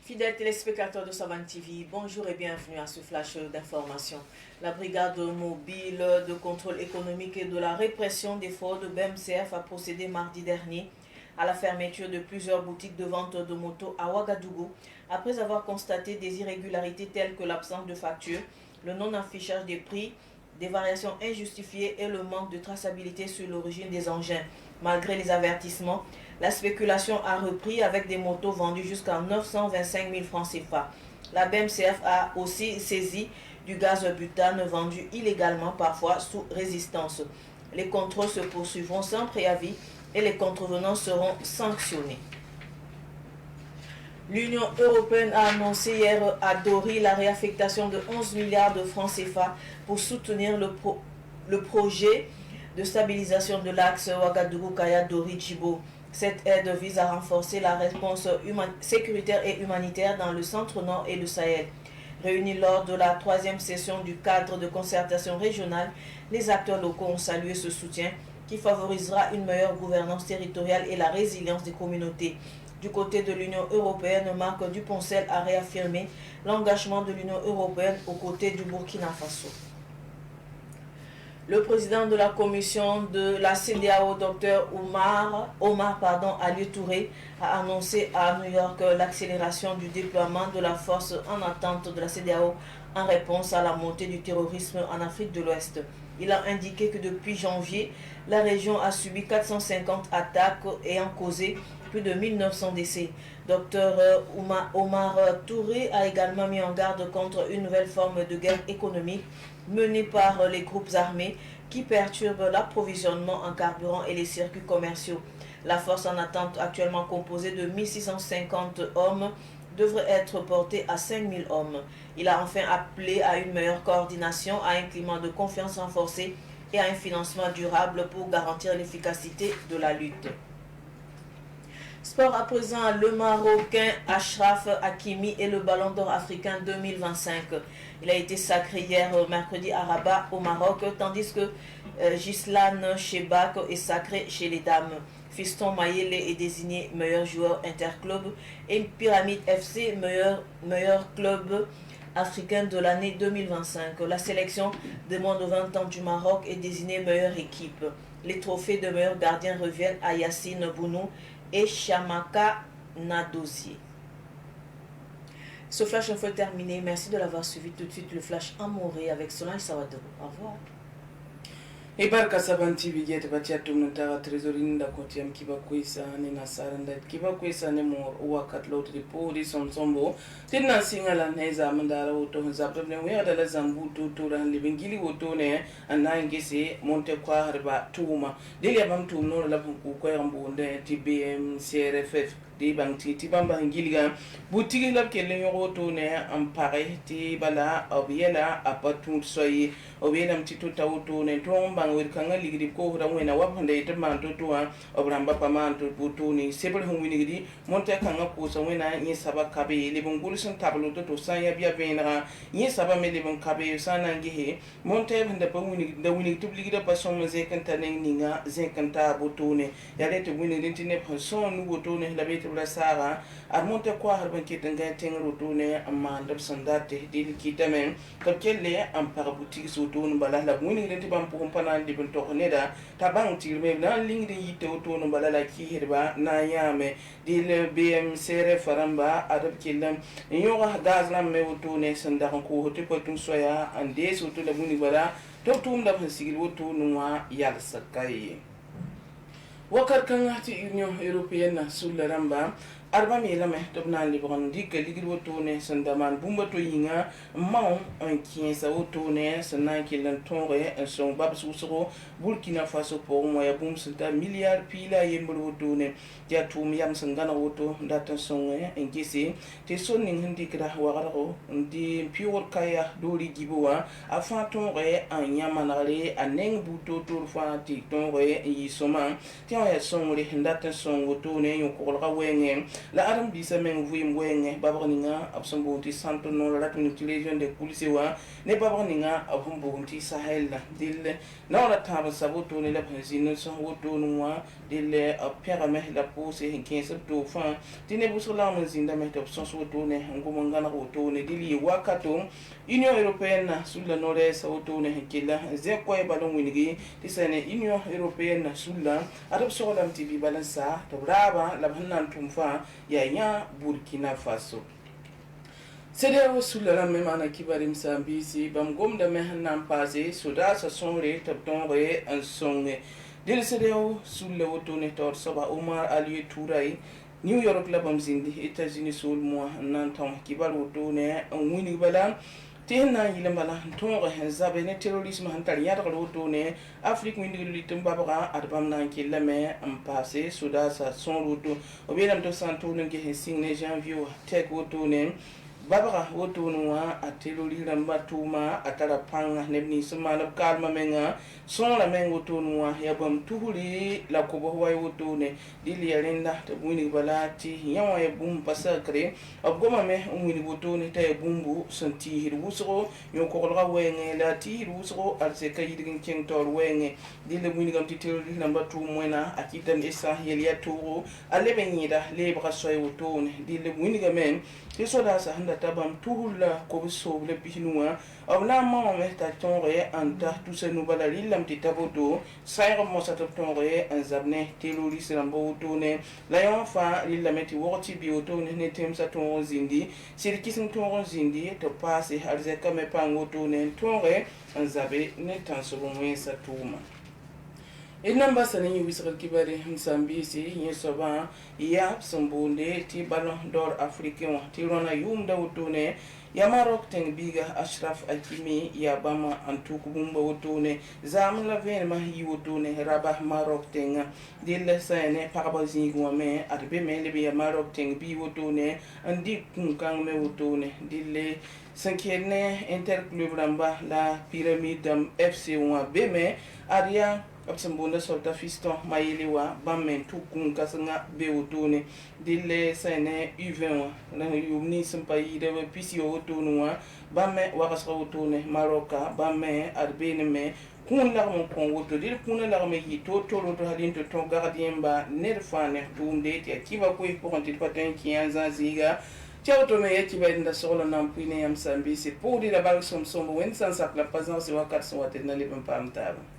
Fidèles téléspectateurs de Savan TV, bonjour et bienvenue à ce flash d'information. La brigade mobile de contrôle économique et de la répression des fraudes BMCF a procédé mardi dernier à la fermeture de plusieurs boutiques de vente de motos à Ouagadougou après avoir constaté des irrégularités telles que l'absence de facture, le non-affichage des prix, des variations injustifiées et le manque de traçabilité sur l'origine des engins. Malgré les avertissements, la spéculation a repris avec des motos vendues jusqu'à 925 000 francs CFA. La BMCF a aussi saisi du gaz butane vendu illégalement, parfois sous résistance. Les contrôles se poursuivront sans préavis et les contrevenants seront sanctionnés. L'Union européenne a annoncé hier à Dori la réaffectation de 11 milliards de francs CFA pour soutenir le projet de stabilisation de l'axe Ouagadougou-Kaya-Dori-Djibo. Cette aide vise à renforcer la réponse sécuritaire et humanitaire dans le centre-nord et le Sahel. Réunis lors de la 3e session du cadre de concertation régionale, les acteurs locaux ont salué ce soutien qui favorisera une meilleure gouvernance territoriale et la résilience des communautés. Du côté de l'Union européenne, Marc Duponcel a réaffirmé l'engagement de l'Union européenne aux côtés du Burkina Faso. Le président de la commission de la CEDEAO, Dr Omar Ali Touré, a annoncé à New York l'accélération du déploiement de la force en attente de la CEDEAO en réponse à la montée du terrorisme en Afrique de l'Ouest. Il a indiqué que depuis janvier, la région a subi 450 attaques ayant causé plus de 1900 décès. Dr Omar Touré a également mis en garde contre une nouvelle forme de guerre économique menée par les groupes armés qui perturbent l'approvisionnement en carburant et les circuits commerciaux. La force en attente, actuellement composée de 1650 hommes, devrait être portée à 5000 hommes. Il a enfin appelé à une meilleure coordination, à un climat de confiance renforcé et à un financement durable pour garantir l'efficacité de la lutte. Sport à présent, le Marocain Achraf Hakimi est le Ballon d'Or africain 2025. Il a été sacré hier mercredi à Rabat au Maroc, tandis que Gislan Chebak est sacré chez les dames. Fiston Mayele est désigné meilleur joueur interclub et Pyramide FC meilleur club africain de l'année 2025. La sélection des moins de 20 ans du Maroc est désignée meilleure équipe. Les trophées de meilleur gardien reviennent à Yassine Bounou et Chamaka Nadozier. Ce flash info est terminé. Merci de l'avoir suivi. Tout de suite le flash amouré avec Solange Sawadoro. Au revoir. E barka Savan TV get batia tumnta trezorin da kotiam kiba kuisa ne nasaranda kiba kuisa ne mo wakat lot report somsombo tinna singala ne zamandara woto zabdo ne we adala zambu to ran libingili woto ne anangese monte kwa harba tuma dili abam tum no la ku ko yambo nde TBM CRFF di bang ti bamba ngiliga butigi lab kele yoto ne ampare ti bala obiela apatun soyi obiela mtitu tawto ne tomba ngir kanga ligri ko ramwena wabhande itman to obramba paman to butuni sebel hungwini gidi monte kanga ko samwena ni saba kabe libon gulsun tablo to sanya biya benra ni saba me libon kabe sana ngihe monte banda pawini da wini tubli da pason me zekanta ninga zekanta butune yale to wini dintine pason butune labete bla sara armonte ko harban kitanga tengro tune amma ndab sandate dil kitamen kabkelle am par boutique sotun bala la wini dinti bam pompana dibin to neda tabang tirme na lingri yite to no bala la ki herba na yame dil BMC faramba adab killam yoga gazlam me to ne sanda ko hote potun soya ande soto la wini bala to tum da sigil woto nuwa yal sakai wakar kan hati Union Européenne sur le ramba arba mi lame to na libon dikka ligir woto ne sandaman bumba to yinga maw un kiensa woto ne sanan kilan tonre son bab susuro Burkina Faso pour moya bum santa milliard pila yembul woto ne ja tum yam sangana woto data son ngisi te sonin hindi kra wagaro ndi pior kaya dori gibowa afan tonre an yamanare aneng buto to fa ti tonre yi soma ti ya son re data son woto ne yo ko ga wenge la adam bisa men vuim wenge babra ninga absombo ti santo no la région de Koulisewa ne babra ninga abombo ti Sahel dille na la taba saboto ne la pensino so woto noa dille apera me la pose en 15 to fin tine busula mo zinda me to so woto ne ngomo ngana woto ne dili wakato Union européenne sur la nord-est woto ne kila ze ko e balon winigi tisane Union européenne sur la adoption la mtibi balansa to braba la hanan tumfa ya Burkina Faso CEDEAO sur la même année qui va Msambisi bam gomda me hanan passé soda sa sonre tabtonre en songe del CEDEAO sur le woto ne tor soba Omar Ali Touray New York la bam zindi États-Unis sur moi nan tam qui va woto ne en wini bala tena yile mbala tonga zabe ne terrorisme hantal yada ko tone Afrique windi litum babara adbam nan ki lame am passé soda sa son roto obilam to santo nge signe janvier tek woto ne babara woto noa ateloli ramba tuma atara panga nebni sumana kalma menga son la men woto noa yabam tuhuli la ko bo way woto ne dili yarenda to wini balati yawa e bum pasakre abgoma me wini woto ne tay bumbu santi hir wusro yo ko la wenge la ti wusro alse kayidin ken tor wenge dili wini gam ti teroli ramba tumwena akitan esa yelia turo alebe nyida lebra soy woto ne dili wini gamen soda sa handa tabam tuhula ko so le bihinua awla ma me ta tonre anta tout ce nous balali lam ti taboto sayro mo sa tonre en zabne telori serambo tone la yon fa lilla meti woti bi otone ne tem sa ton zindi sirkisin ton zindi to passe harze kame pango tone tonre en zabe ne tan so mo sa tuma Inamba sani wisral kibari Msambisi yesoba ya sombonde ti ballon d'or africain ti rona yumda wutune ya Maroc teng biga Ashraf Hakimi ya bama antuku bumba wutune zam la ven ma yi wutune Rabat Maroc teng dille sane paraba zingo me arbe me le ya Maroc teng bi wutune andi kunkang me wutune dille sankene interclub ramba la pyramide FC wa beme aria absembonda solta fiston mayeliwa bamen tukun kasanga beotone dille sene U20 la yumni sampayi de pisio otonu bamme wakasra otone maroka bamme arbene me kun la mon kon woto dil kun la me hito to to halin to gardien ba nerfane tumde ti akiba ko pour antil patin qui ziga Ciao to me yaki ba inda solo na mpine ya Msambisi pour di la balsom sombo wen sans la présence wa 400 watt na le pam taba